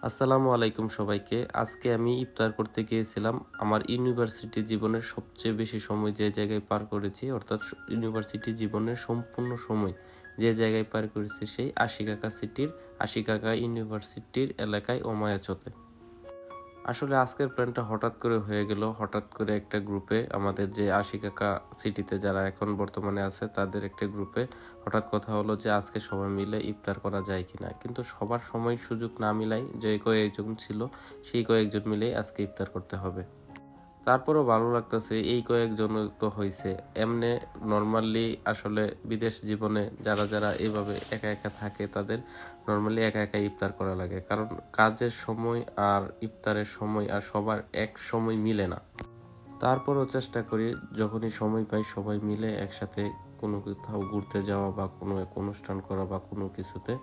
আসসালামু আলাইকুম সবাইকে। আজকে আমি ইফতার করতে গিয়েছিলাম। আমার ইউনিভার্সিটি জীবনের সবচেয়ে বেশি সময় যে জায়গায় পার করেছি, অর্থাৎ ইউনিভার্সিটি জীবনের সম্পূর্ণ সময় যে জায়গায় পার করেছি সেই আশিকাকা ইউনিভার্সিটির এলাকায় ওমায়াচতে। আসলে আজকের প্ল্যানটা হঠাৎ করে হয়ে গেল। হঠাৎ করে একটা গ্রুপে, আমাদের যে আশিকাকা সিটিতে যারা এখন বর্তমানে আছে তাদের একটা গ্রুপে হঠাৎ কথা হলো যে আজকে সবাই মিলে ইফতার করা যায় কিনা। কিন্তু সবার সময় সুযোগ না মিলাই যে কয়েকজন ছিল সেই কয়েকজন মিলেই আজকে ইফতার করতে হবে। তারপরও ভালো লাগতেছে, এই কয়েকজন তো হয়েছে। এমনে নর্মালি আসলে বিদেশ জীবনে যারা যারা এইভাবে একা একা থাকে তাদের নর্মালি একা একা ইফতার করা লাগে, কারণ কাজের সময় আর ইফতারের সময় আর সবার এক সময় মিলে না। তারপরও চেষ্টা করি যখনই সময় পাই সবাই মিলে একসাথে কোনো কোথাও ঘুরতে যাওয়া বা কোনো এক অনুষ্ঠান করা বা কোনো কিছুতে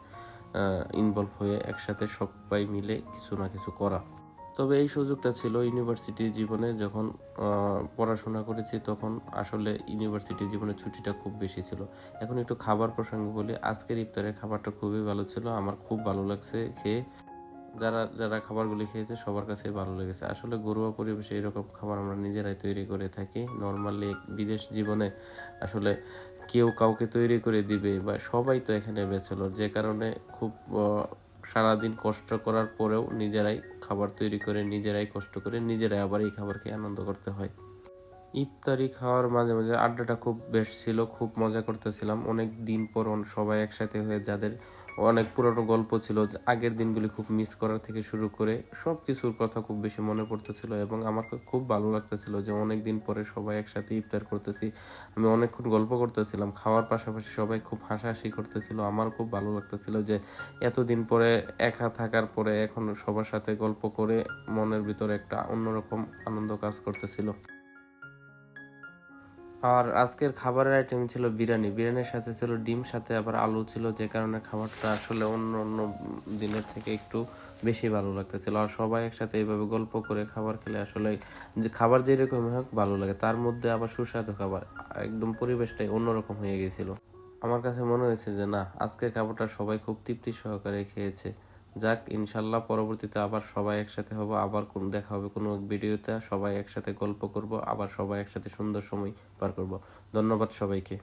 ইনভলভ হয়ে একসাথে সবাই মিলে কিছু না কিছু করা। তবে এই সুযোগটা ছিল ইউনিভার্সিটি জীবনে যখন পড়াশোনা করেছি, তখন আসলে ইউনিভার্সিটি জীবনে ছুটিটা খুব বেশি ছিল। এখন একটু খাবার প্রসঙ্গে বলি, আজকের ইফতারের খাবারটা খুবই ভালো ছিল, আমার খুব ভালো লাগছে খেয়ে। যারা যারা খাবারগুলি খেয়েছে সবার কাছে ভালো লেগেছে। আসলে ঘরোয়া পরিবেশে এরকম খাবার আমরা নিজেরাই তৈরি করে থাকি। নর্মালি বিদেশ জীবনে আসলে কেউ কাউকে তৈরি করে দিবে বা সবাই তো এখানে ব্যাচেলর, যে কারণে খুব সারাদিন কষ্ট করার পরেও নিজেরাই খাবার তৈরি করে নিজেরাই কষ্ট করে নিজেরাই আবার এই খাবার খেয়ে আনন্দ করতে হয়। ইফতারি খাওয়ার মাঝে মাঝে আড্ডাটা খুব বেশ ছিল, খুব মজা করতেছিলাম। অনেক দিন পর সবাই একসাথে হয়ে যাদের অনেক পুরনো গল্প ছিল, আগের দিনগুলি খুব মিস করার থেকে শুরু করে সব কিছুর কথা খুব বেশি মনে পড়তেছিল এবং আমাকে খুব ভালো লাগতেছিল যে অনেক দিন পরে সবাই একসাথে ইফতার করতেছি। আমি অনেকক্ষণ গল্প করতেছিলাম, খাওয়ার পাশাপাশি সবাই খুব হাসাহাসি করতেছিল। আমার খুব ভালো লাগতেছিল যে এতদিন পরে একা থাকার পরে এখন সবার সাথে গল্প করে মনের ভিতরে একটা অন্যরকম আনন্দ কাজ করতেছিল। আর আজকের খাবারের আইটেম ছিল বিরিয়ানি। বিরিয়ানির সাথে ছিল ডিম, সাথে আবার আলু ছিল, যে কারণে খাবারটা আসলে অন্য অন্য দিনের থেকে একটু বেশি ভালো লাগতেছিল। আর সবাই একসাথে এইভাবে গল্প করে খাবার খেলে আসলে যে খাবার যেরকম হোক ভালো লাগে, তার মধ্যে আবার সুস্বাদু খাবার, একদম পরিবেশটাই অন্যরকম হয়ে গেছিল। আমার কাছে মনে হয়েছে যে না, আজকের খাবারটা সবাই খুব তৃপ্তি সহকারে খেয়েছে। যাক, ইনশাল্লাহ পরবর্তীতে আবার সবাই একসাথে হব, আবার দেখা হবে কোনো ভিডিওতে, সবাই একসাথে গল্প করব, আবার সবাই একসাথে সুন্দর সময় পার করব। ধন্যবাদ সবাইকে।